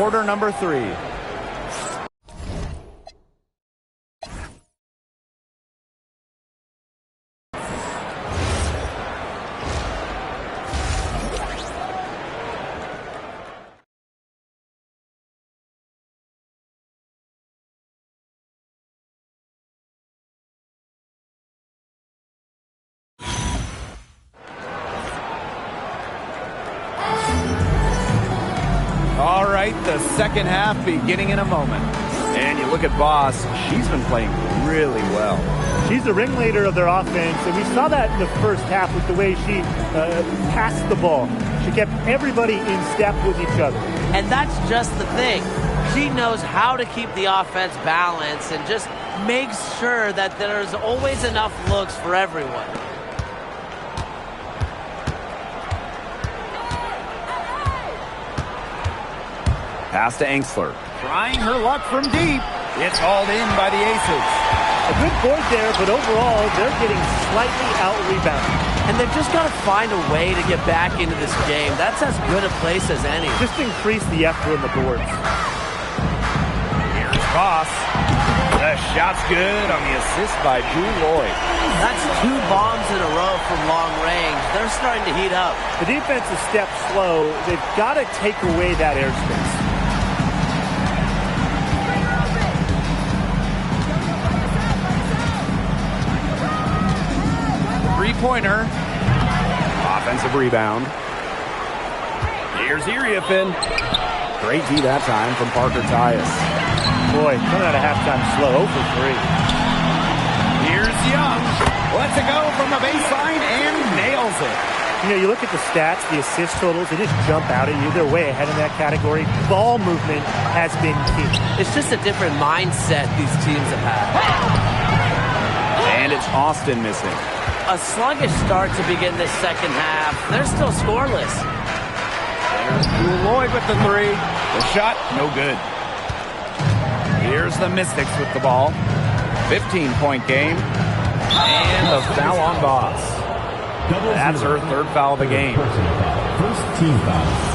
quarter number 3. All right, the second half beginning in a moment. And you look at Boss, she's been playing really well. She's the ringleader of their offense, and we saw that in the first half with the way she passed the ball. She kept everybody in step with each other. And that's just the thing. She knows how to keep the offense balanced and just makes sure that there's always enough looks for everyone. Pass to Angsler. Trying her luck from deep. It's hauled in by the Aces. A good board there, but overall, they're getting slightly out-rebounded. And they've just got to find a way to get back into this game. That's as good a place as any. Just increase the effort on the boards. Here's Boss. The shot's good on the assist by Jewel Lloyd. That's 2 bombs in a row from long range. They're starting to heat up. The defense is stepped slow. They've got to take away that airspace. Three-pointer. Offensive rebound. Here's Iriafin. Great D that time from Parker Tyus. Boy, coming out of halftime slow, 0 for 3. Here's Young. Lets it go from the baseline and nails it. You know, you look at the stats, the assist totals, they just jump out at you. They're way ahead in that category. Ball movement has been key. It's just a different mindset these teams have had. And it's Austin missing. A sluggish start to begin this second half. They're still scoreless. There's Jewel Lloyd with the 3. The shot, no good. Here's the Mystics with the ball. 15-point game. And a foul on Boss. That's her 3rd foul of the game. First team foul.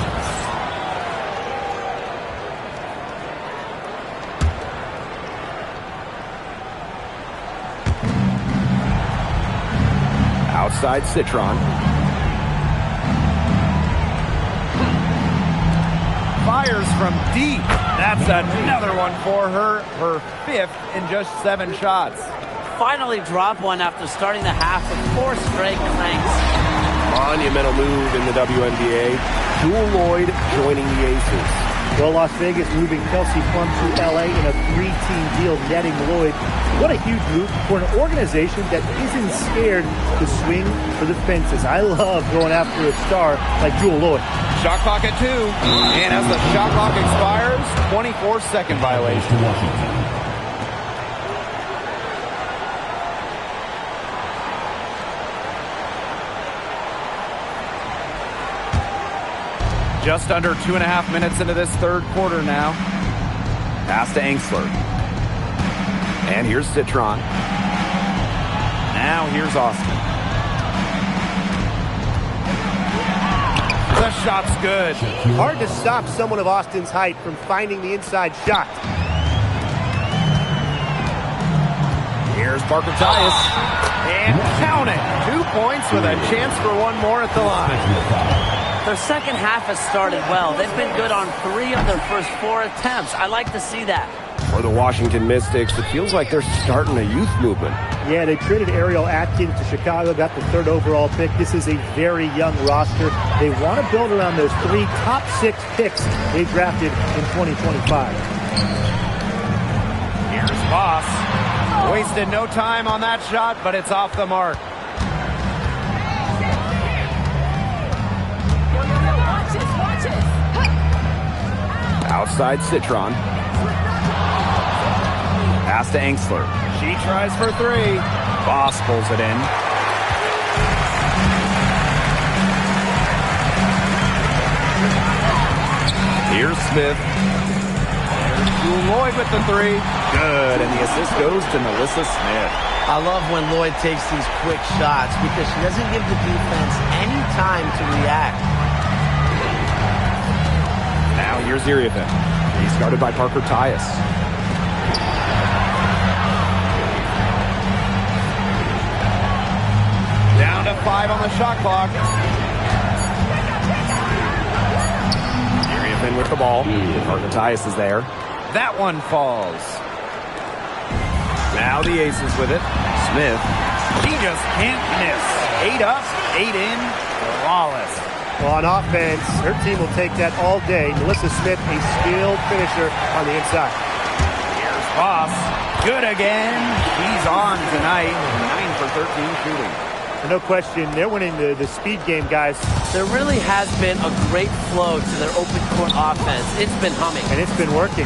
Outside Citron. Fires from deep. That's another one for her. Her 5th in just 7 shots. Finally drop one after starting the half with 4 straight clanks. Monumental move in the WNBA. Jewel Lloyd joining the Aces. Well, Las Vegas moving Kelsey Plum to LA in a 3-team deal, netting Lloyd. What a huge move for an organization that isn't scared to swing for the fences. I love going after a star like Jewel Lloyd. Shot clock at 2. And as the shot clock expires, 24-second violation. Washington. Just under 2.5 minutes into this 3rd quarter now. Pass to Angsler. And here's Citron. Now here's Austin. The shot's good. Hard to stop someone of Austin's height from finding the inside shot. Here's Parker Tyus. And count it. 2 points with a chance for 1 more at the line. Their second half has started well. They've been good on 3 of their first 4 attempts. I like to see that. For the Washington Mystics, it feels like they're starting a youth movement. Yeah, they traded Ariel Atkins to Chicago, got the 3rd overall pick. This is a very young roster. They want to build around those 3 top 6 picks they drafted in 2025. Here's Boss. Wasted no time on that shot, but it's off the mark. Outside Citron. Pass to Angsler. She tries for 3. Boss pulls it in. Here's Smith. There's Jewel Lloyd with the 3. Good, and the assist goes to Melissa Smith. I love when Lloyd takes these quick shots because she doesn't give the defense any time to react. Now Now here's Iriafen. He's guarded by Parker Tyus. Down to 5 on the shot clock. Iriafen with the ball. Parker Tyus is there. That one falls. Now the Aces with it. Smith. She just can't miss. 8 up, 8 in. Flawless. Well, on offense, her team will take that all day. Melissa Smith, a skilled finisher on the inside. Here's Voss. Good again. She's on tonight. 9 for 13 shooting. No question, they're winning the speed game, guys. There really has been a great flow to their open court offense. It's been humming. And it's been working.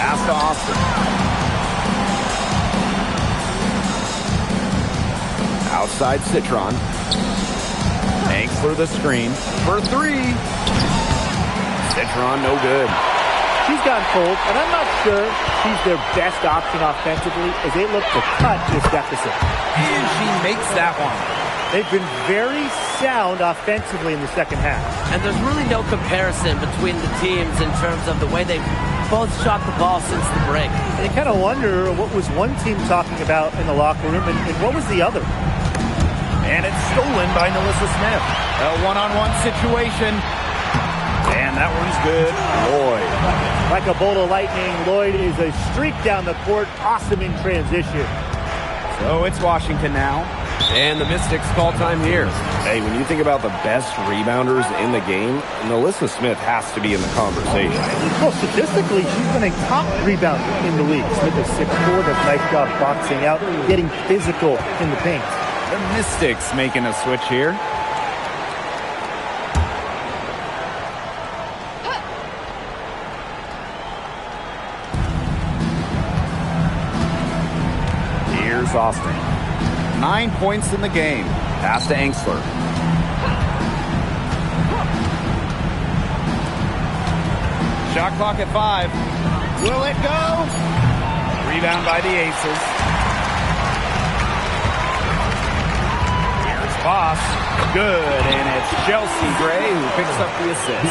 Pass to Austin. Outside Citron. Angsler the screen for 3. Citron, no good. She's gone cold, and I'm not sure she's their best option offensively as they look to cut this deficit. And she makes that one. They've been very sound offensively in the second half. And there's really no comparison between the teams in terms of the way they've both shot the ball since the break. And you kind of wonder what was one team talking about in the locker room and what was the other. And it's stolen by Melissa Smith. A one-on-one situation. And that one's good. Lloyd. Like a bolt of lightning, Lloyd is a streak down the court. Awesome in transition. So it's Washington now. And the Mystics call time here. Hey, when you think about the best rebounders in the game, Melissa Smith has to be in the conversation. Well, statistically, she's been a top rebounder in the league. Smith is 6'4", does a nice job boxing out, getting physical in the paint. The Mystics making a switch here. Here's Austin. 9 points in the game. Pass to Angsler. Shot clock at 5. Will it go? Rebound by the Aces. Here's Voss. Good, and it's Chelsea Gray who picks up the assist.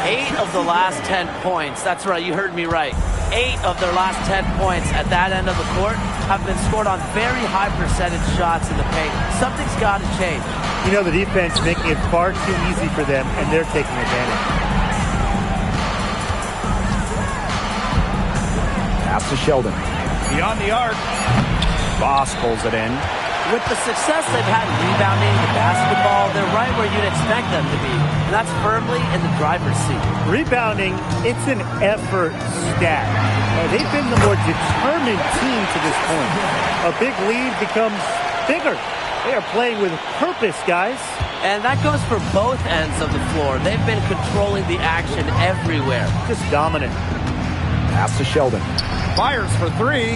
8 of the last 10 points. That's right, you heard me right. 8 of their last 10 points at that end of the court have been scored on very high percentage shots in the paint. Something's got to change. You know, the defense making it far too easy for them, and they're taking advantage. Pass to Sheldon. Beyond the arc. Voss pulls it in. With the success they've had rebounding the basketball, they're right where you'd expect them to be. And that's firmly in the driver's seat. Rebounding, it's an effort stat. They've been the more determined team to this point. A big lead becomes bigger. They are playing with purpose, guys. And that goes for both ends of the floor. They've been controlling the action everywhere. Just dominant. Pass to Sheldon. Fires for 3.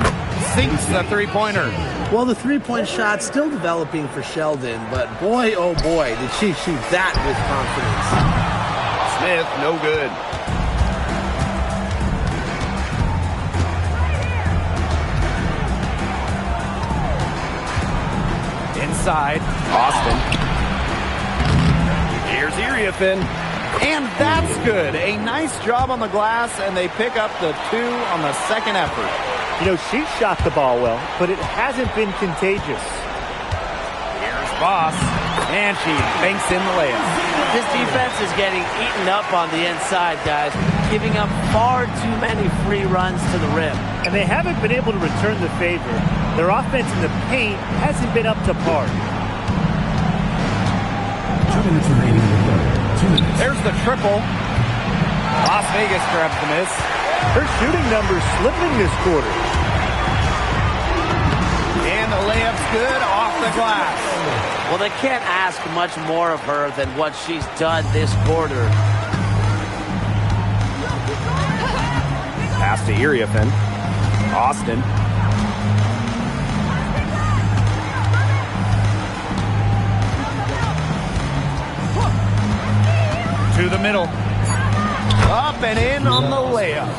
Sinks the three-pointer. Well, the three-point shot's still developing for Sheldon, but boy, oh boy, did she shoot that with confidence. Smith, no good. Inside, Austin. Here's Iriafen. And that's good. A nice job on the glass, and they pick up the 2 on the second effort. You know, she shot the ball well, but it hasn't been contagious. Here's Voss, and she banks in the layup. This defense is getting eaten up on the inside, guys, giving up far too many free runs to the rim. And they haven't been able to return the favor. Their offense in the paint hasn't been up to par. 2 minutes remaining in the quarter. 2 minutes. There's the triple. Las Vegas grabs the miss. Her shooting numbers slipping this quarter. And the layup's good off the glass. Well, they can't ask much more of her than what she's done this quarter. Pass to Iriafen. Austin. To the middle. Up and in on the layup.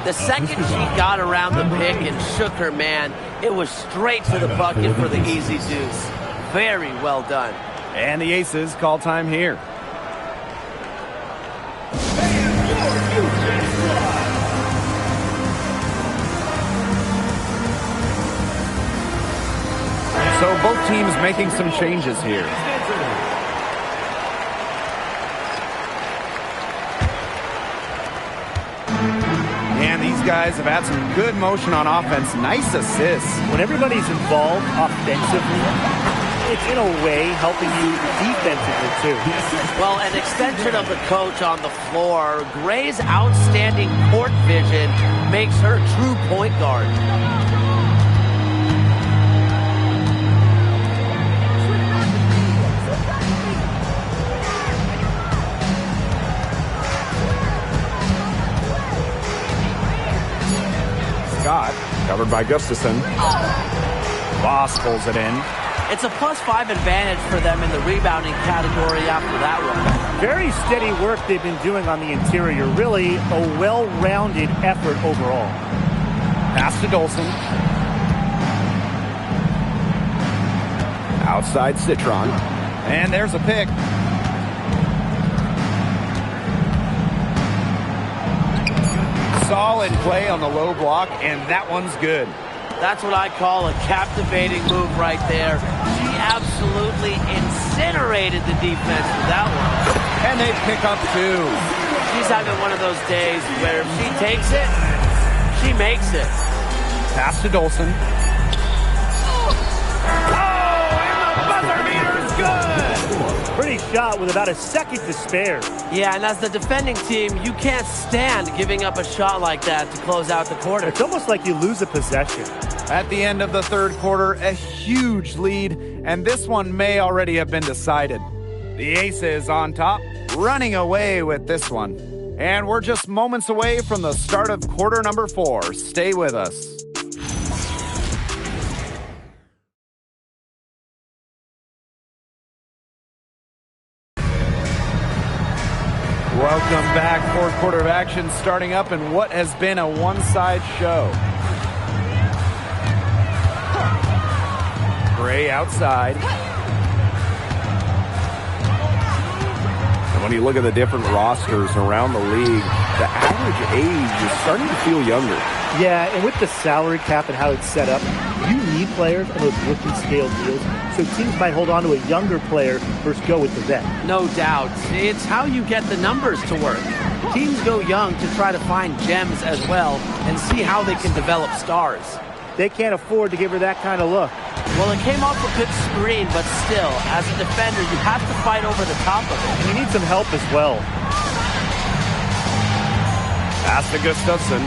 The second she got around the pick and shook her man, it was straight to the bucket for the easy deuce. Very well done. And the Aces call time here. team's making some changes here. And these guys have had some good motion on offense. Nice assists. When everybody's involved offensively, it's in a way helping you defensively too. Well, an extension of the coach on the floor. Gray's outstanding court vision makes her true point guard. Scott, covered by Gustafson. Boss pulls it in. It's a +5 advantage for them in the rebounding category after that one. Very steady work they've been doing on the interior. Really a well-rounded effort overall. Pass to Dolson. Outside Citron. And there's a pick. Solid play on the low block, and that one's good. That's what I call a captivating move right there. She absolutely incinerated the defense with that one. And they pick up two. She's having one of those days where if she takes it, she makes it. Pass to Dolson. Pretty shot with about a second to spare. Yeah, and as the defending team, you can't stand giving up a shot like that to close out the quarter. It's almost like you lose a possession. At the end of the third quarter, a huge lead, and this one may already have been decided. The Aces on top, running away with this one. And we're just moments away from the start of quarter number 4. Stay with us. Welcome back. Fourth quarter of action starting up in what has been a one-side show. Gray outside. And when you look at the different rosters around the league, the average age is starting to feel younger. Yeah, and with the salary cap and how it's set up, you need players on those rookie scale deals, so teams might hold on to a younger player versus go with the vet. No doubt. It's how you get the numbers to work. Teams go young to try to find gems as well and see how they can develop stars. They can't afford to give her that kind of look. Well, it came off a good screen, but still, as a defender, you have to fight over the top of it. You need some help as well. Pass to Gustafson.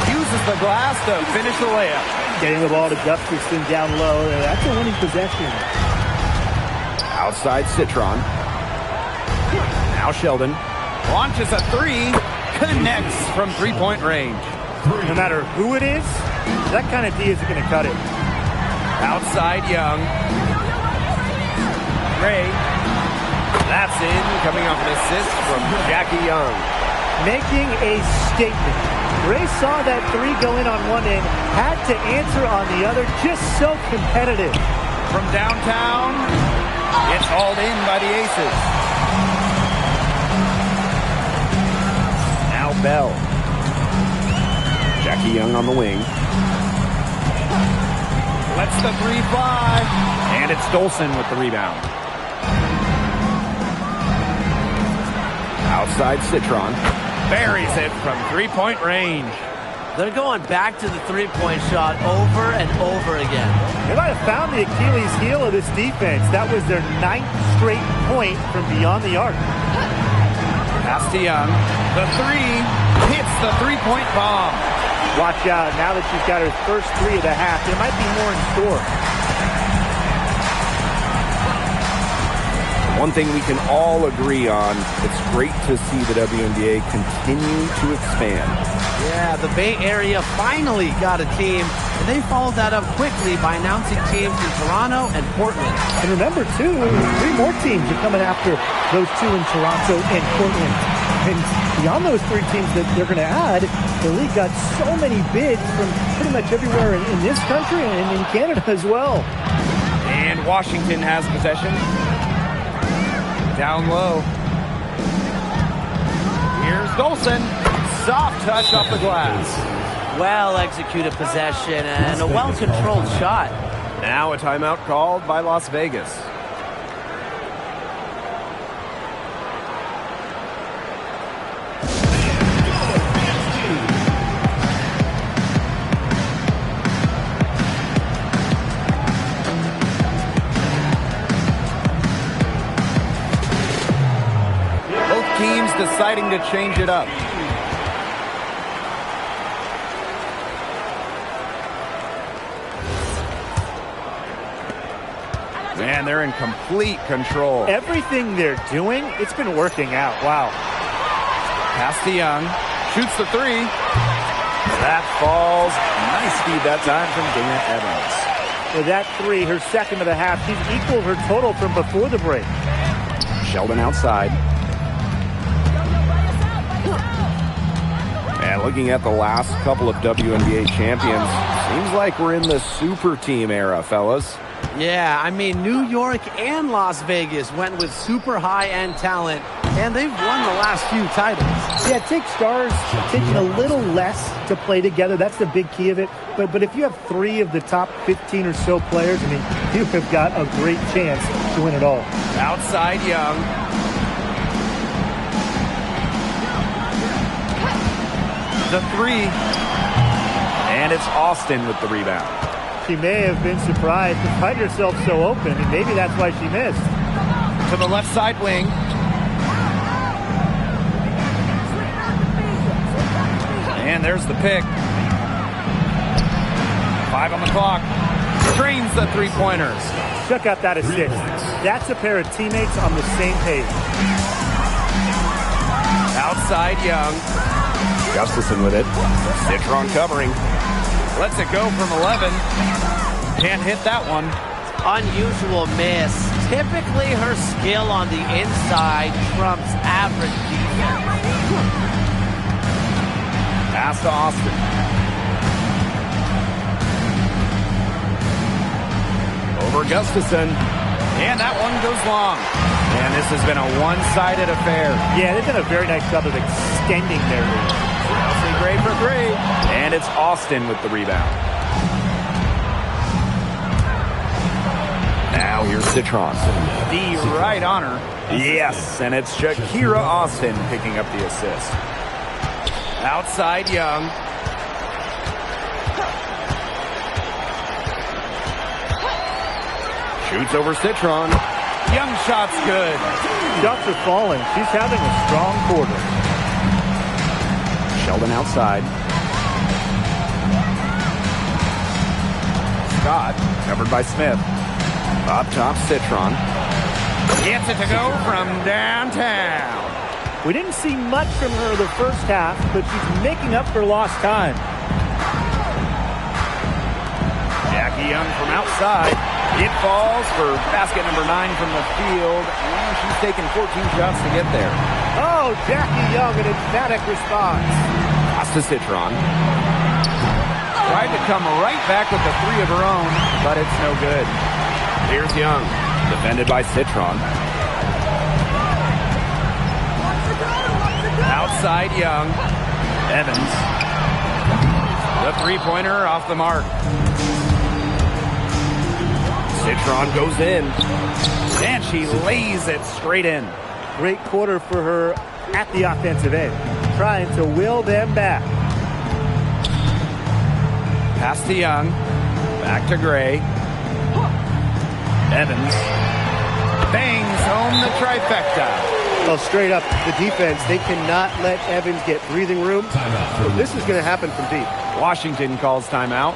Uses the glass to finish the layup. Getting the ball to Gustafson down low. That's a winning possession. Outside Citron. Now Sheldon launches a three, connects from three-point range. No matter who it is, that kind of D isn't going to cut it. Outside Young. Gray. That's in, coming off an assist from Jackie Young. Making a statement. Gray saw that three go in on one end, had to answer on the other, just so competitive. From downtown, it's hauled in by the Aces. Now Bell. Jackie Young on the wing. Lets the three fly. And it's Dolson with the rebound. Outside Citron. Buries it from three-point range. They're going back to the three-point shot over and over again. They might have found the Achilles heel of this defense. That was their 9th straight point from beyond the arc. Pass to Young. The three hits the three-point bomb. Watch out. Now that she's got her first three of the half, there might be more in store. One thing we can all agree on, it's great to see the WNBA continue to expand. Yeah, the Bay Area finally got a team, and they followed that up quickly by announcing teams in Toronto and Portland. And remember, too, 3 more teams are coming after those 2 in Toronto and Portland. And beyond those 3 teams that they're going to add, the league got so many bids from pretty much everywhere in this country and in Canada as well. And Washington has possession. Down low. Here's Dolson. Soft touch off the glass. Well-executed possession and a well-controlled shot. Now a timeout called by Las Vegas. Both teams deciding to change it up. Man, they're in complete control. Everything they're doing, it's been working out. Wow. Pass to Young. Shoots the three. That falls. Nice feed that time from Dana Evans. With that three, her second of the half, she's equaled her total from before the break. Sheldon outside. And looking at the last couple of WNBA champions, seems like we're in the super team era, fellas. Yeah, I mean, New York and Las Vegas went with super high-end talent, and they've won the last few titles. Yeah, it takes stars taking a little less to play together. That's the big key of it. But if you have 3 of the top 15 or so players, I mean, you have got a great chance to win it all. Outside Young. The three. And it's Austin with the rebound. She may have been surprised to find herself so open, and maybe that's why she missed. To the left side wing. And there's the pick. 5 on the clock. Drains the three-pointers. Check out that assist. That's a pair of teammates on the same page. Outside Young. Gustafson with it. Citron covering. Lets it go from 11. Can't hit that one. Unusual miss. Typically, her skill on the inside trumps average defense. Pass to Austin. Over Gustafson. And that one goes long. And this has been a one-sided affair. Yeah, they've done a very nice job of extending their lead. Chelsea Gray for three. And it's Austin with the rebound. Now here's Citron. The right on her. Yes, and it's Shakira Austin picking up the assist. Outside Young. Shoots over Citron. Young shot's good. Shots are falling. She's having a strong quarter. Sheldon outside. Scott covered by Smith. Up top, Citron. Gets it to go from downtown. We didn't see much from her the first half, but she's making up for lost time. Jackie Young from outside. It falls for basket number 9 from the field. And she's taken 14 shots to get there. Oh, Jackie Young, an emphatic response. Pass to Citron. Tried to come right back with the three of her own, but it's no good. Here's Young. Defended by Citron. Outside Young. Evans. The three-pointer off the mark. Citron goes in. And she lays it straight in. Great quarter for her at the offensive end, trying to will them back. Pass to Young. Back to Gray. Evans. Bangs home the trifecta. Well, straight up, the defense, they cannot let Evans get breathing room. This is going to happen from deep. Washington calls timeout.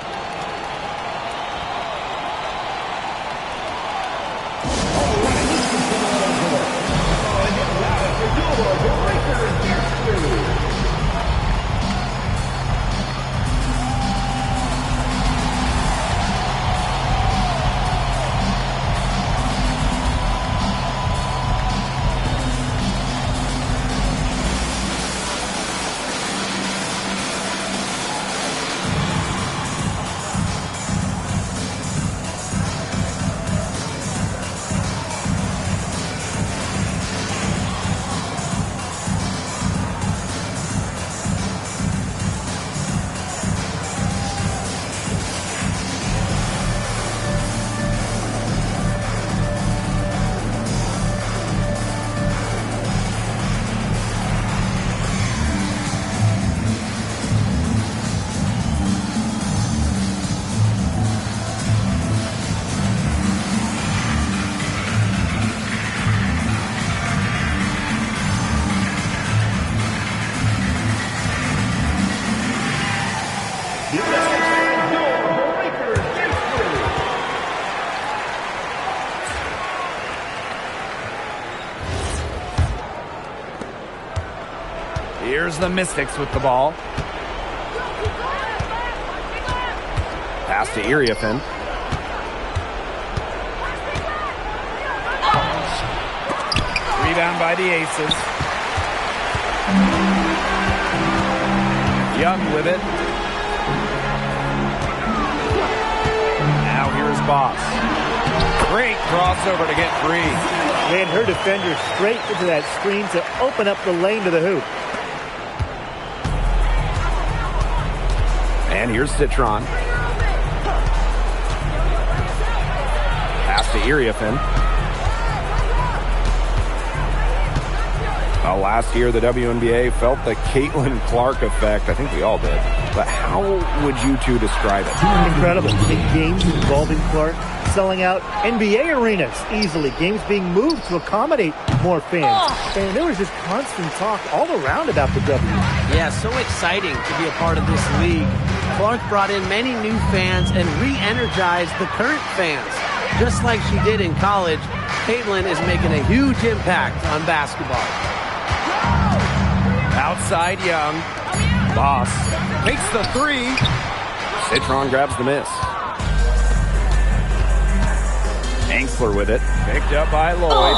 Here's the Mystics with the ball. Pass to Iriafin. Rebound by the Aces. Young with it. Now here's Boss. Great crossover to get free. Ran her defender straight into that screen to open up the lane to the hoop. And here's Citron. Pass to Iriafin. Last year, the WNBA felt the Caitlin Clark effect. I think we all did. But how would you two describe it? Incredible. Big games involving Clark, selling out NBA arenas easily. Games being moved to accommodate more fans. And there was just constant talk all around about the W. Yeah, so exciting to be a part of this league. Clark brought in many new fans and re-energized the current fans. Just like she did in college, Caitlin is making a huge impact on basketball. Outside Young. Boss takes the three. Citron grabs the miss. Angsler with it. Picked up by Lloyd.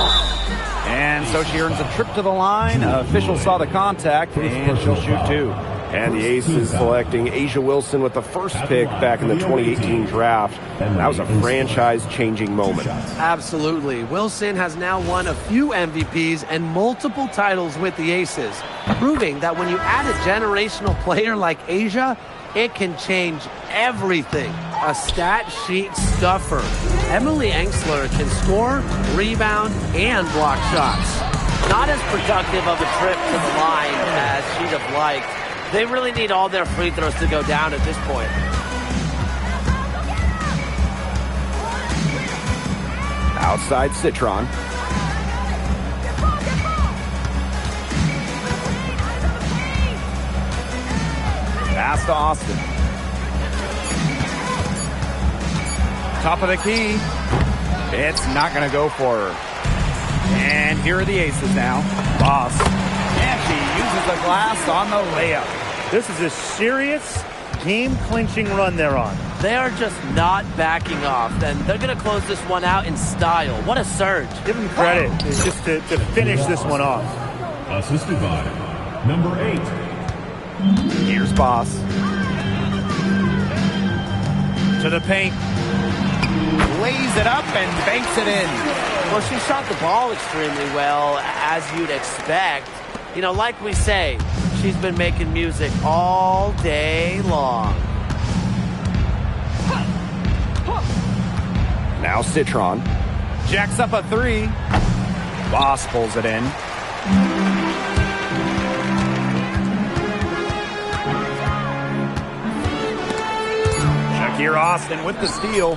And so she earns a trip to the line. Officials saw the contact, and she'll shoot two. And the Aces selecting Asia Wilson with the first pick back in the 2018 draft. That was a franchise-changing moment. Absolutely. Wilson has now won a few MVPs and multiple titles with the Aces, proving that when you add a generational player like Asia, it can change everything. A stat sheet stuffer. Emily Angsler can score, rebound, and block shots. Not as productive of a trip to the line as she'd have liked. They really need all their free throws to go down at this point. Outside Citron. Pass to Austin. Top of the key. It's not going to go for her. And here are the Aces now. Boss. And she uses the glass on the layup. This is a serious game-clinching run they're on. They are just not backing off, and they're going to close this one out in style. What a surge. Give them credit just to finish this one off. Assisted by number 8. Here's Boss. To the paint. Lays it up and banks it in. Well, she shot the ball extremely well, as you'd expect. You know, like we say, she's been making music all day long. Now Citron. Jacks up a three. Boss pulls it in. Shakir Austin with the steal.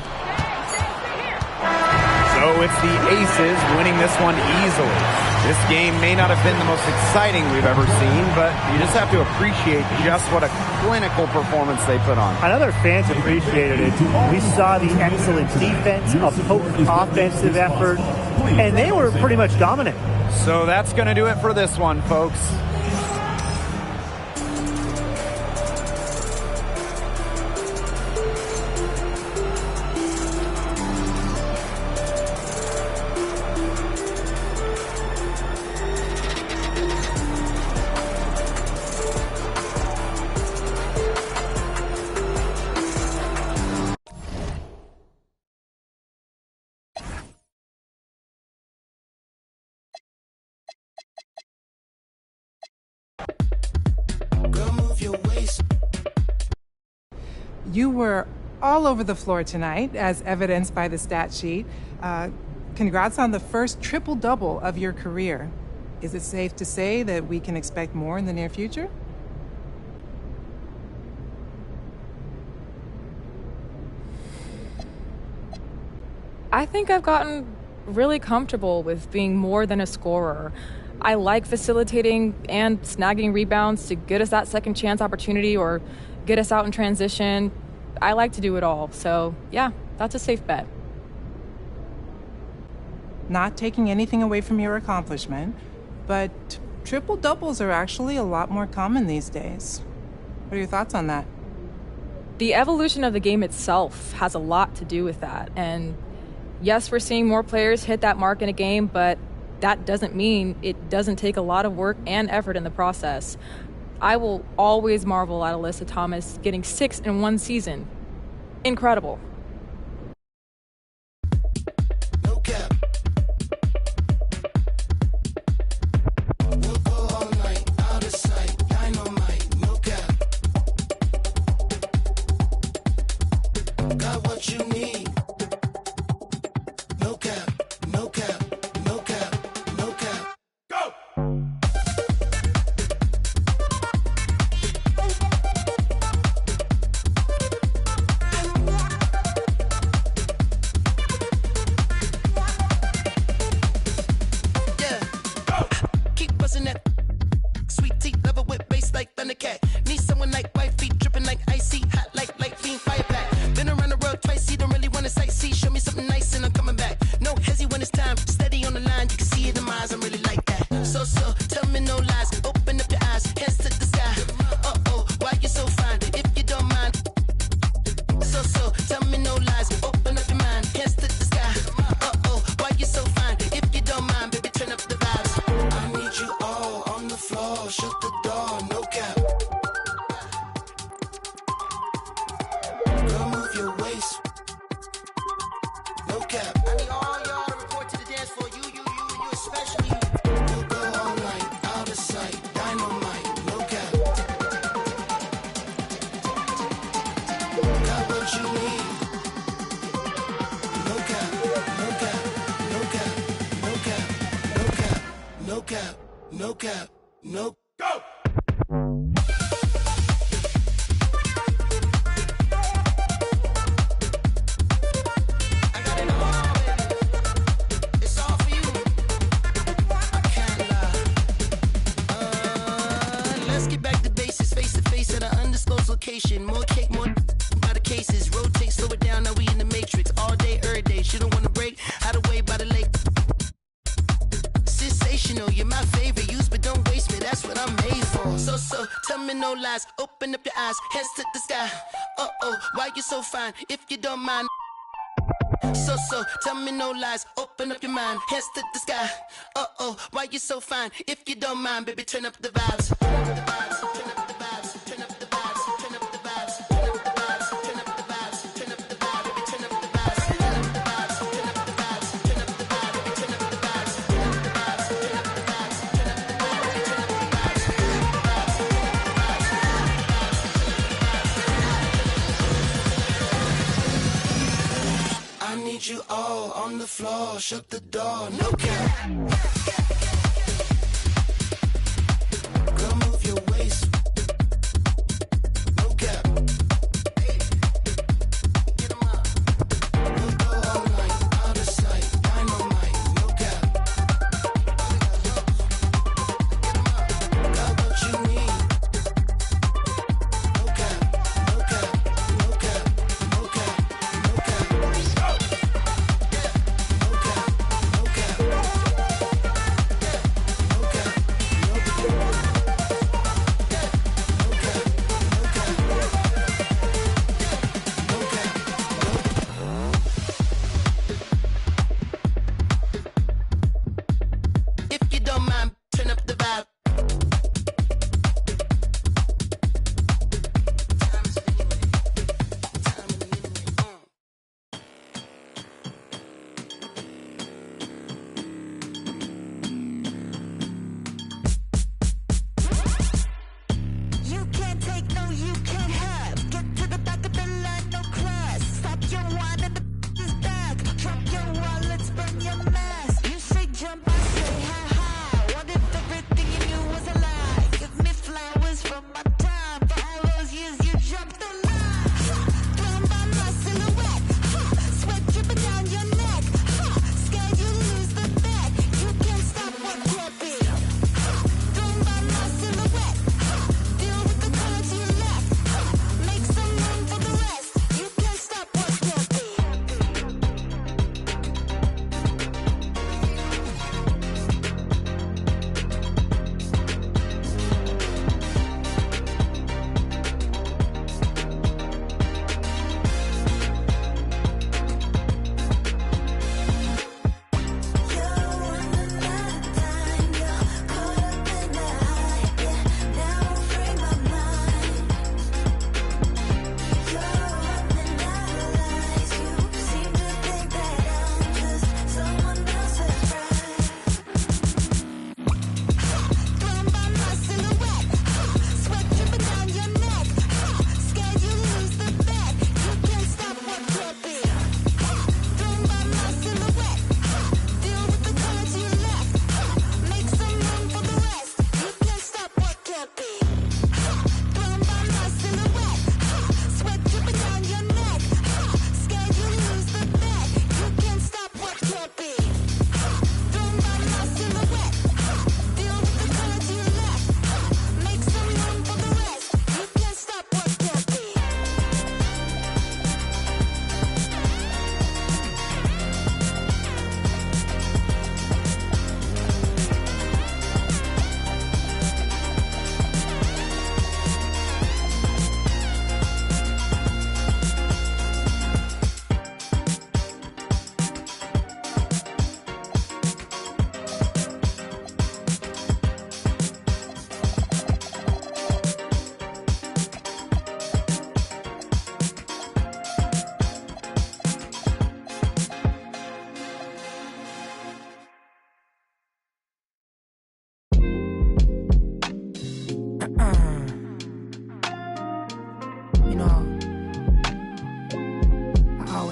So it's the Aces winning this one easily. This game may not have been the most exciting we've ever seen, but you just have to appreciate just what a clinical performance they put on. I know their fans appreciated it. We saw the excellent defense, a potent offensive effort, and they were pretty much dominant. So that's going to do it for this one, folks. You were all over the floor tonight, as evidenced by the stat sheet. Congrats on the first triple-double of your career. Is it safe to say that we can expect more in the near future? I think I've gotten really comfortable with being more than a scorer. I like facilitating and snagging rebounds to get us that second chance opportunity or get us out in transition. I like to do it all. So, yeah, that's a safe bet. Not taking anything away from your accomplishment, but triple doubles are actually a lot more common these days. What are your thoughts on that? The evolution of the game itself has a lot to do with that. And yes, we're seeing more players hit that mark in a game, but that doesn't mean it doesn't take a lot of work and effort in the process. I will always marvel at Alyssa Thomas getting 6 in one season. Incredible. No cap, no go! More cake, more by the cases. Rotate, slow it down. Now we in the matrix all day, every day. She don't want to break. Out of way by the lake. Sensational, you're my favorite. Use but don't waste me. That's what I'm made for. So, tell me no lies. Open up your eyes, hands to the sky. Why you so fine? If you don't mind. So, tell me no lies. Open up your mind, hands to the sky. Why you so fine? If you don't mind, baby, turn up the vibes. Turn up the vibes. Turn up the vibes. Turn up the vibes. Turn up the vibes. Turn up the vibes. Turn up the vibes. Turn up the vibes. Baby, turn up the vibes. Turn up the vibes. Turn up the vibes. Turn up the vibes. Baby, turn up the vibes. Turn up the vibes. Turn up the vibes. Turn up the vibes. Baby, turn up the vibes. I need you all on the floor. Shut the door. No cap. Girl, move your waist. No cap. Hey, get 'em up. We'll go all night, out of sight. Dynamite. No cap. Get 'em up. Got what you need. No cap. No cap. No cap. No cap. No cap. No cap. No cap.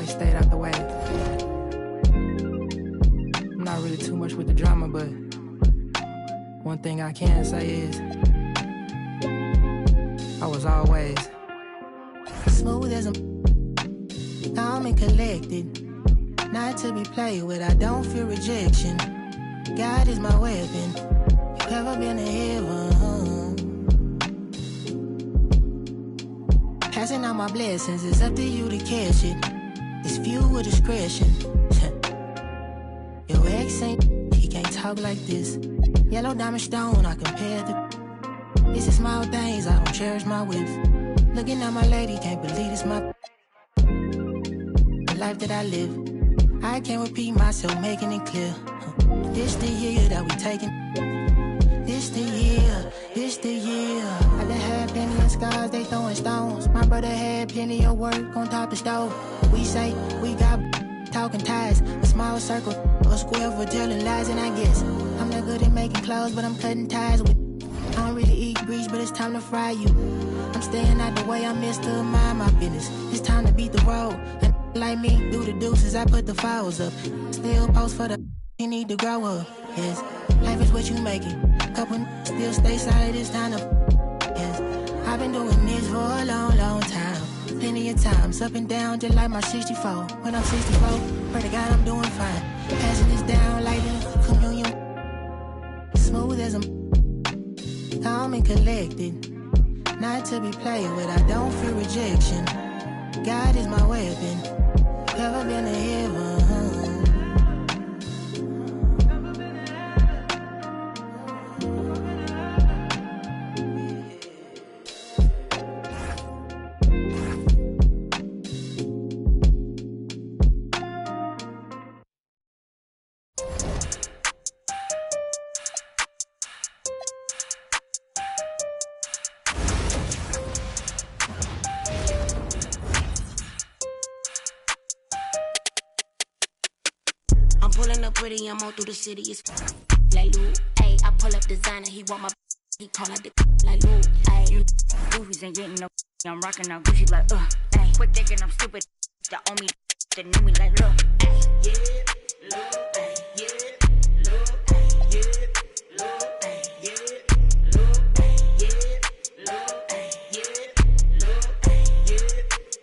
just stayed out the way. I'm not really too much with the drama, but one thing I can say is I was always smooth as a calm and collected, not to be played with. I don't fear rejection. God is my weapon. You ever been to heaven? Passing out my blessings, it's up to you to catch it. It's fuel with discretion. Your ex ain't, he can't talk like this. Yellow diamond stone, I compare the. It's the small things, I don't cherish my whips. Looking at my lady, can't believe it's my. The life that I live, I can't repeat myself, making it clear. This the year that we taking. This the year, this the year. I done had plenty of scars, they throwing stones. My brother had plenty of work on top the stove. We say we got talking ties, a small circle, a square for telling lies, and I guess I'm not good at making clothes, but I'm cutting ties with. I don't really eat grease, but it's time to fry you. I'm staying out the way, I'm Mr. Mind my business. It's time to beat the road. And like me, do the deuces, I put the files up. Still post for the you need to grow up. Yes, life is what you make it. Couple still stay solid, it's time to. Yes, I've been doing this for a long, long time. Plenty of times, up and down, just like my 64. When I'm 64, pray to God I'm doing fine. Passing this down like the communion. Smooth as a calm and collected, not to be played with. I don't fear rejection. God is my weapon. Ever been to heaven? Pulling up pretty, I'm all through the city. It's like Lou, ayy. I pull up designer, he want my. He call out the like Lou, ayy. You goofies ain't getting no. I'm rocking out Gucci like ayy. Quit thinking I'm stupid. That owe me, that know me like look, ayy. Yeah, look, ayy. Yeah, look, ayy. Yeah, look, ayy. Yeah, look, ayy. Yeah, look, ayy. Yeah, look, ayy. Yeah,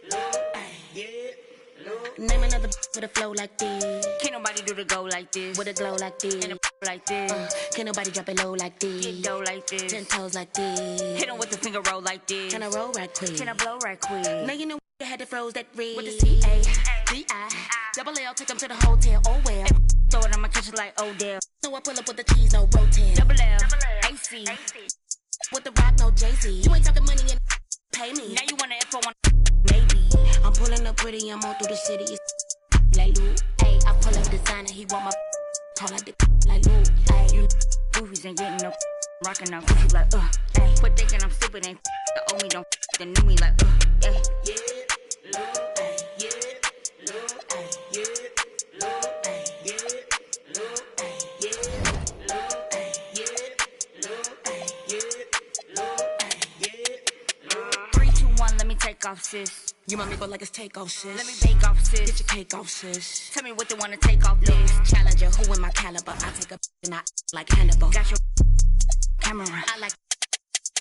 look, ayy. Yeah, look. Name another with a flow like this. Can't nobody do the go like this. With a glow like this. And a like this. Can't nobody drop it low like this. Get dough like this. 10 toes like this. Hit him with the finger roll like this. Can I roll right quick? Can I blow right quick? Now you know I had to froze that red. With the C-A-D-I. Double L, take them to the hotel. Oh well. Throw it on my kitchen like Odell. So I pull up with the cheese, no rotel. Double L, AC. With the rock, no Jay-Z. You ain't talking money and pay me. Now you want an F1, maybe. I'm pulling up pretty, I'm all through the city. It's like Lou, ayy. I pull up designer, he want my. Call out the like Lou, ayy. You goofies ain't getting no. Rocking out Gucci like ayy. Quit thinking I'm stupid, ain't the owe me don't. They knew me like ayy. Yeah, Lou, ayy. Yeah, Lou, ayy. Yeah, Lou, ayy. Yeah, Lou, ayy. Yeah, Lou, ayy. Yeah, Lou, ayy. Yeah, Lou, ayy. Yeah, 3, 2, 1, let me take off, sis. You want me go like it's take off, sis. Let me bake off, sis. Get your cake off, sis. Tell me what they wanna take off, this. Challenger, who in my caliber? I take a and I like Hannibal. Got your camera. I like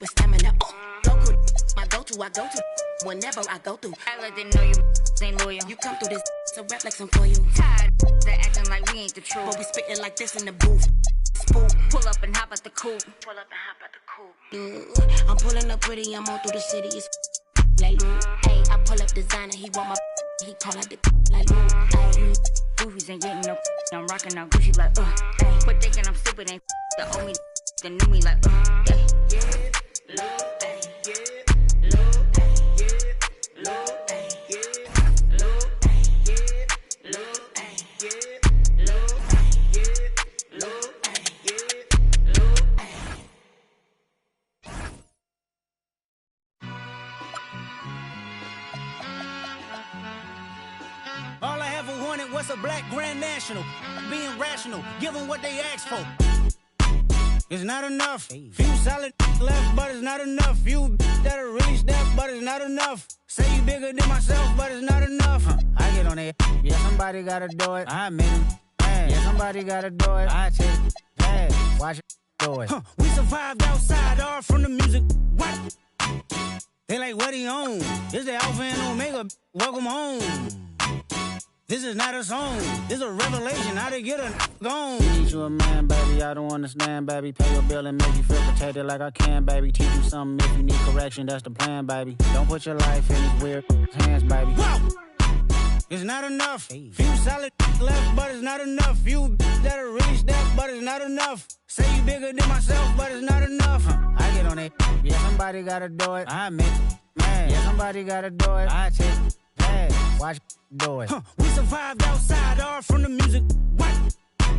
with stamina. Goku, my go-to, I go to whenever I go through. I like they know you ain't loyal. You come through this, so rap like some for you. Tired, they acting like we ain't the truth. But we spitting like this in the booth. Spook, pull up and hop at the coupe. Pull up and hop at the coupe. I'm pulling up pretty, I'm all through the city. It's like Lou, ayy. I pull up designer, he want my. He call out the like Lou, ayy. Goofies ain't getting no. I'm rocking out Gucci like ayy. Quit thinking I'm stupid, ain't the owe me. They knew me like ayy. Yeah, Lou, ayy. Yeah, Lou, ayy. Yeah, Lou, ayy. Yeah, Lou, ayy. Yeah, Lou, ayy. Yeah, Lou, ayy. Yeah, Lou, ayy. Yeah, Lou, ayy. All I ever wanted was a black Grand National. Being rational, give them what they ask for. It's not enough. Few solid left, but it's not enough. Few that'll really step, but it's not enough. Say you bigger than myself, but it's not enough. I get on that somebody gotta do it. I made him mad. Yeah, somebody gotta do it. I take it fast. Watch it do it. We survived outside, all from the music. What? They like, what he on? This the Alpha and Omega. Welcome home. This is not a song. This is a revelation. How to get a gone. Need you a man, baby. I don't understand, baby. Pay your bill and make you feel protected like I can, baby. Teach you something if you need correction. That's the plan, baby. Don't put your life in these weird hands, baby. Whoa! It's not enough. Few solid left, but it's not enough. Few that are really step, but it's not enough. Say you bigger than myself, but it's not enough. I get on it. Yeah, somebody gotta do it. I make it mad. Yeah, somebody gotta do it. I take it fast. Watch do it. We survived outside, all from the music. What?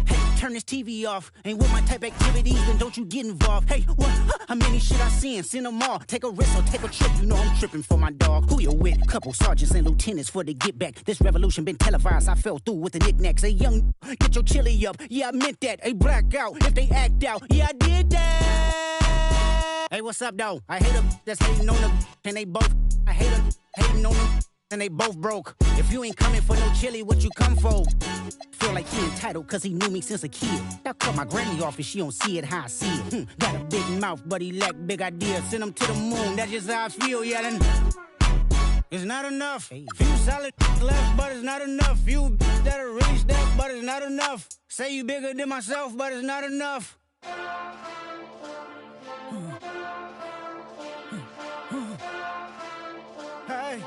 Hey, turn this TV off. Ain't with my type activities, then don't you get involved. Hey, what? How many shit I seen? Send them all. Take a risk or take a trip. You know I'm tripping for my dog. Who you with? Couple sergeants and lieutenants for the get back. This revolution been televised. I fell through with the knickknacks. Hey, young, get your chili up. Yeah, I meant that. Hey, black out if they act out. Yeah, I did that. Hey, what's up, though? I hate them that's hating on them, and they both. I hate them hating on them, and they both broke. If you ain't coming for no chili, what you come for? Feel like he entitled cause he knew me since a kid. I cut my granny off if she don't see it how I see it. Got a big mouth, but he lack big ideas. Send him to the moon, that's just how I feel, yelling. It's not enough. Few solid left, but it's not enough. Few that are really step, but it's not enough. Say you bigger than myself, but it's not enough. Hey.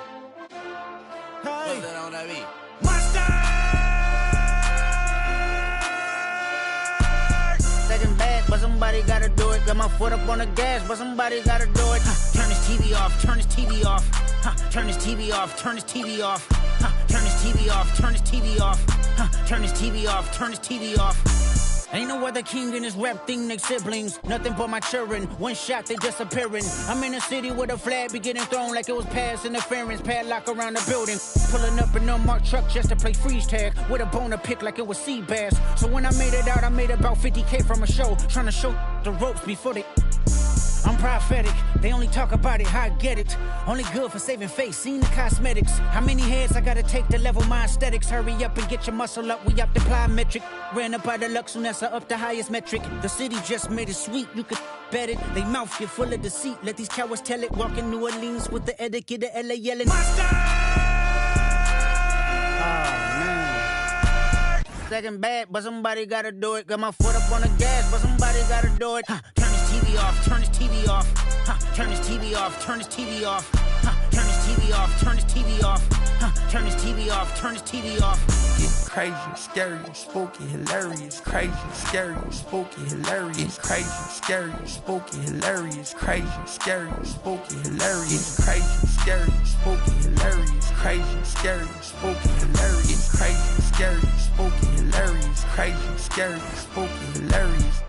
Hey. Monster! Second bad, but somebody gotta do it. Got my foot up on the gas, but somebody gotta do it. Turn this TV off, turn this TV off. Turn this TV off, turn this TV off. Turn this TV off, turn this TV off. Turn this TV off, turn this TV off. Ain't no other king in this rap thing, they siblings. Nothing but my children. One shot, they disappearing. I'm in a city with a flag be getting thrown like it was pass interference. Padlock around the building. Pulling up an unmarked truck just to play freeze tag. With a bone to pick like it was sea bass. So when I made it out, I made about 50K from a show. Trying to show the ropes before they... I'm prophetic, they only talk about it, how I get it. Only good for saving face, seen the cosmetics. How many heads I gotta take to level my aesthetics? Hurry up and get your muscle up, we up the plyometric. Ran up out of Lux, soon as I up the highest metric. The city just made it sweet, you could bet it. They mouth get full of deceit, let these cowards tell it. Walk in New Orleans with the etiquette of LA yelling. Monster! Oh, man. Second bad, but somebody gotta do it. Got my foot up on the gas, but somebody gotta do it. Turn this TV off, turn this TV off. Turn this TV off, turn this TV off. Turn this TV off, turn this TV off. Turn this TV off, turn this TV off. It's crazy, scary, spooky, hilarious. Crazy, scary, spooky, hilarious. Crazy, scary, spooky, hilarious. Crazy, scary, spooky, hilarious. Crazy, scary, spooky, hilarious. Crazy, scary, spooky, hilarious. Crazy, scary, spooky, hilarious. Crazy, scary, spooky, hilarious.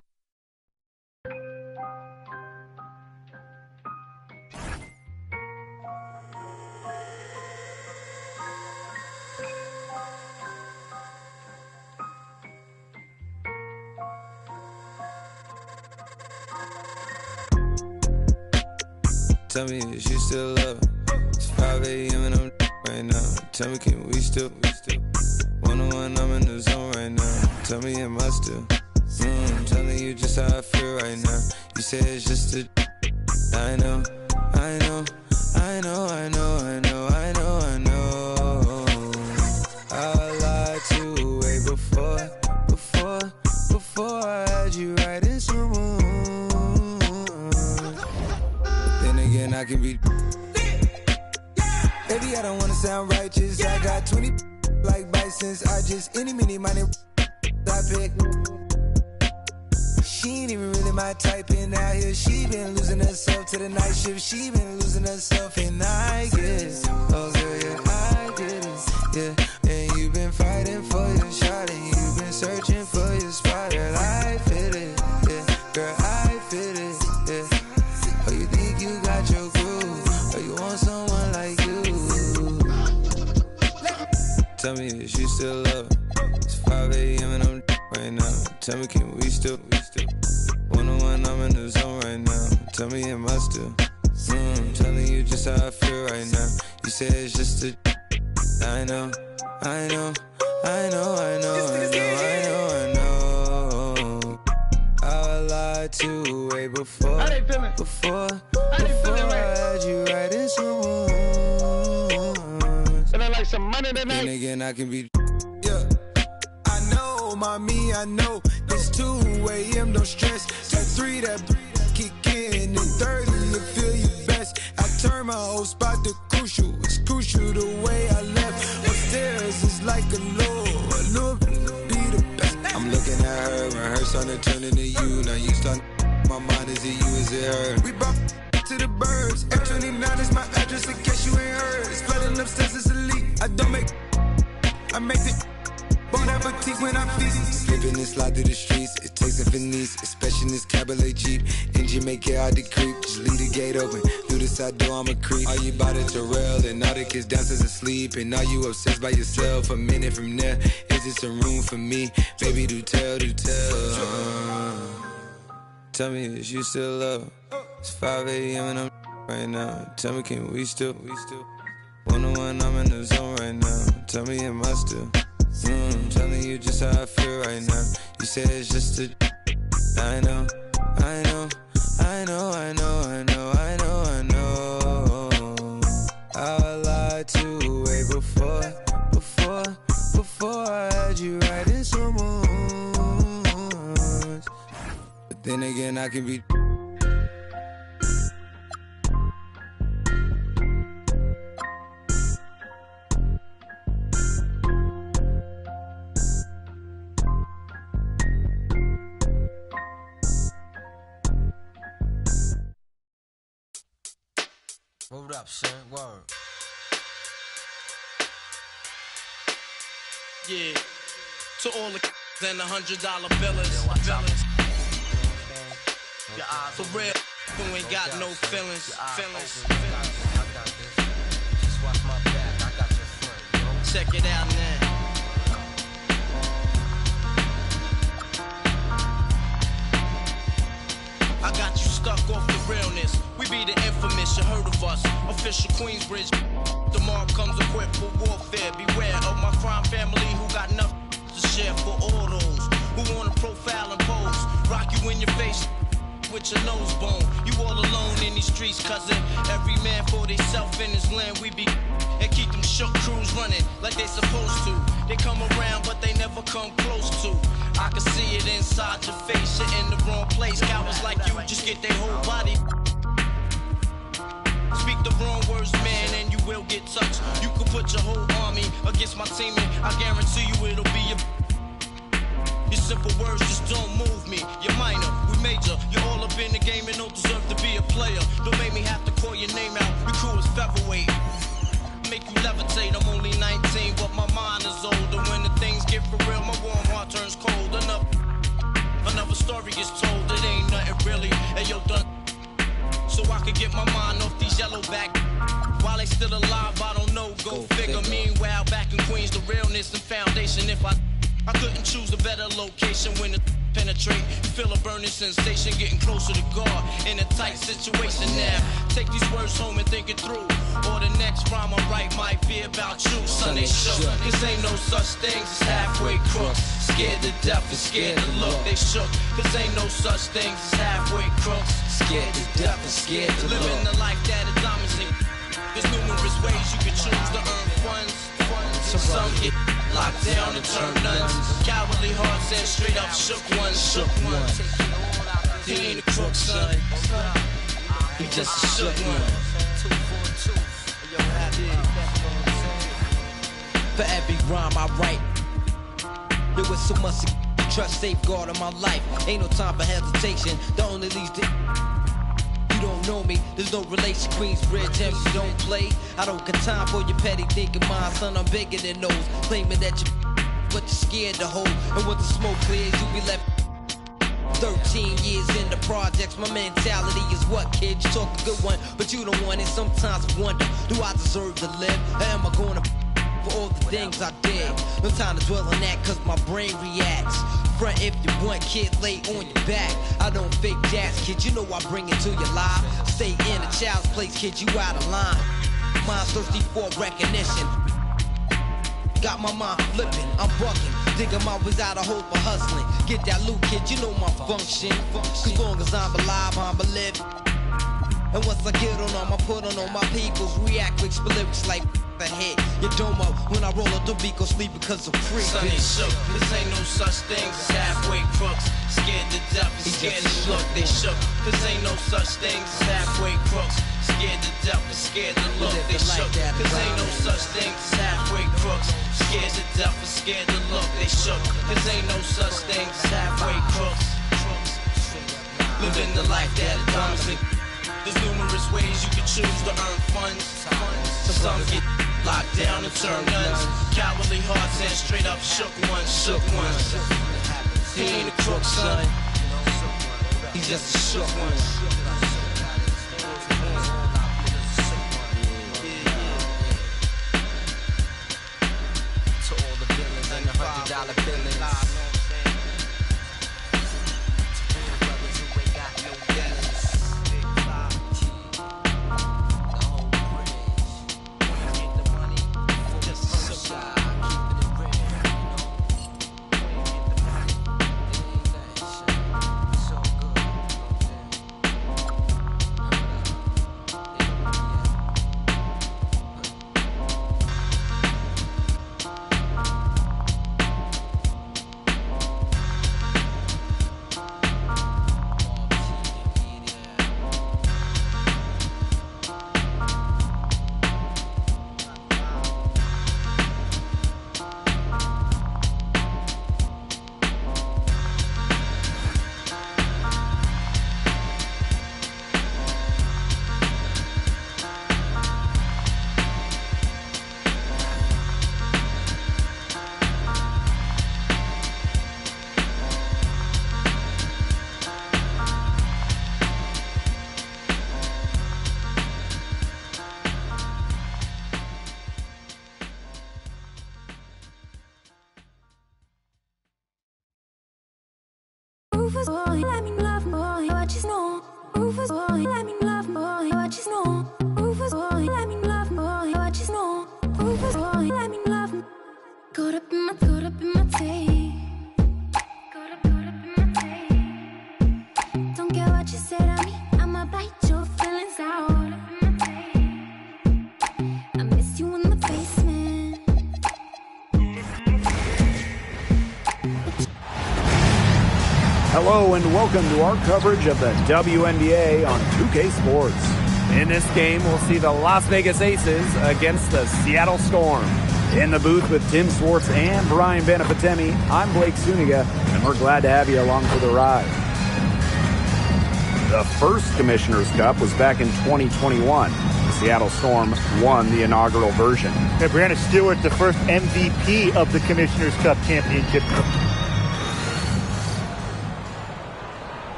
Tell me if you still love it. It's 5 a.m. and I'm right now. Tell me, can we still? One-on-one, I'm in the zone right now. Tell me, am I still? Telling you just how I feel right now. You say it's just a... I know. I lied to you way before I had you right in some room. Then again, I can be... Baby, I don't wanna sound righteous. I got 20 like Bisons. I just any money I pick. She ain't even really my type, and out here she been losing herself to the night shift. She been losing herself, and I get it. Oh girl, yeah, I get it. Yeah, and you been fighting for your shot, and you been searching for your spot, and I feel it. Yeah, girl, I feel it. Yeah. Oh, you think you got your groove? Or you want someone like you? Tell me if you still love it. It's 5 a.m. and I'm right now. Tell me, can we still? One-on-one, I'm in the zone right now. Tell me, am I still? Telling you just how I feel right now. You say it's just a... I know. I know, I know, I know, I know, I know. I lied to way before I had you right in someone. And I like some money tonight. Then again, I can be. Yeah, I know, mommy, I know. It's 2 a.m. no stress. 2-3 that kick in, and 30 you feel your best. I turn my whole spot to crucial. It's crucial the way I left. Upstairs is like a lure be the best. I'm looking at her and her starting to turn into you. Now you start. My mind, is it you, is it her? We brought to the birds. F29 is my address in case you ain't heard. It's flooding upstairs, it's a leak. I make it. Bon appetit when I feast. Slipping and slide through the streets. It takes a finesse, especially in this cabaret Jeep. Engine make it hard to creep. Just leave the gate open. Through the side door, I'm a creep. Are you by the Terrell? And all the kids downstairs asleep. And are you obsessed by yourself? A minute from there, is this a room for me? Baby, do tell. Tell me, is you still love? It's 5 a.m. and I'm right now. Tell me, can we still? 101, I'm in the zone right now. Tell me, am I still? Telling you just how I feel right now. You say it's just a. I know. I lied to way before I had you right in someone. But then again, I can be. Word up, son. Word. Yeah. To all the and $100 billers. For real, who ain't got no feelings. Just watch my back. I got your front, yo. Check it out now. I got you stuck off the realness. We be the infamous, you heard of us. Official Queensbridge. Tomorrow comes equipped for warfare. Beware of my crime family who got nothing to share for all those who wanna profile and pose. Rock you in your face with your nose bone. You all alone in these streets, cousin. Every man for theyself in his land. We be and keep them shook crews running like they supposed to. They come around, but they never come close to. I can see it inside your face. You're in the wrong place. Cowards like you just get their whole body. Speak the wrong words, man, and you will get touched. You could put your whole army against my team, and I guarantee you it'll be your simple words just don't move me. You're minor, we major. You're all up in the game and don't deserve to be a player. Don't make me have to call your name out. Your crew is featherweight. Make you levitate. I'm only 19, but my mind is older. When the things get for real, my warm heart turns cold. Another story gets told. It ain't nothing really. Hey, yo, done. So I could get my mind off these yellow back. While they still alive, I don't know. Go figure. Meanwhile, back in Queens, the realness and foundation. If I couldn't choose a better location when it penetrate. Feel a burning sensation, getting closer to God in a tight situation now. Take these words home and think it through. Or the next rhyme I write might be about you. Son, they shook. Cause ain't no such things as halfway crooks. Scared to death and scared to look. They shook. Cause ain't no such things as halfway crooks. Scared to death and scared to look. Living the life that is diamonds in. There's numerous ways you can choose to earn funds. Some get locked down and turn nuns. Cowardly hearts and straight up shook ones. He ain't a crook, son. He just a shook one. For every rhyme I write, there was so much trust safeguard in my life. Ain't no time for hesitation. The only leads to you don't know me, there's no relation. Queensbridge, and you don't play. I don't got time for your petty thinking, mind, son. I'm bigger than those. Claiming that you, but you're scared to hold. And when the smoke clears, you be left. 13 years in the projects, my mentality is what, kid? You talk a good one, but you don't want it. Sometimes I wonder, do I deserve to live? Or am I gonna for all the things I did? No time to dwell on that, cause my brain reacts. Front if you want, kid, lay on your back. I don't fake jazz, kid, you know I bring it to your life. Stay in a child's place, kid, you out of line. Mind's thirsty for recognition. got my mind flipping, I'm bucking. Digging my ways out of hope for hustling. Get that loot, kid, you know my function. Cause long as I'm alive, I'm a live. And once I get on them, I put on all my peoples. React with lyrics like the head. You don't know when I roll up the beat, go sleep because I'm free. Son ain't shook, this ain't no such thing as halfway crooks. Scared to death and scared to look, they shook. This ain't no such thing as halfway crooks. Scared to death and scared to look, they shook. This ain't no such thing as halfway crooks. Scared to death and scared to look, they shook. This ain't no such thing as halfway crooks. Living the life that it comes in. There's numerous ways you can choose to earn funds. Some get locked down and turn nuns. Cowardly hearts and straight up shook ones, shook ones. He ain't a crook, son. He's just a shook one. To all the villains and the $100 billings. Rufus boy, let me love boy, what you know. Rufus boy, let me love boy, what you know. Rufus boy, let me love boy, what you know. Rufus boy, let me love. Caught up in my tape. Caught up in my tape. Don't care what you said to me, I'ma bite your feelings out. I miss you in the basement. Hello and welcome to our coverage of the WNBA on 2K Sports. In this game, we'll see the Las Vegas Aces against the Seattle Storm. In the booth with Tim Swartz and Brian Benapatemi, I'm Blake Suniga, and we're glad to have you along for the ride. The first Commissioner's Cup was back in 2021. The Seattle Storm won the inaugural version. Brianna Stewart, the first MVP of the Commissioner's Cup championship.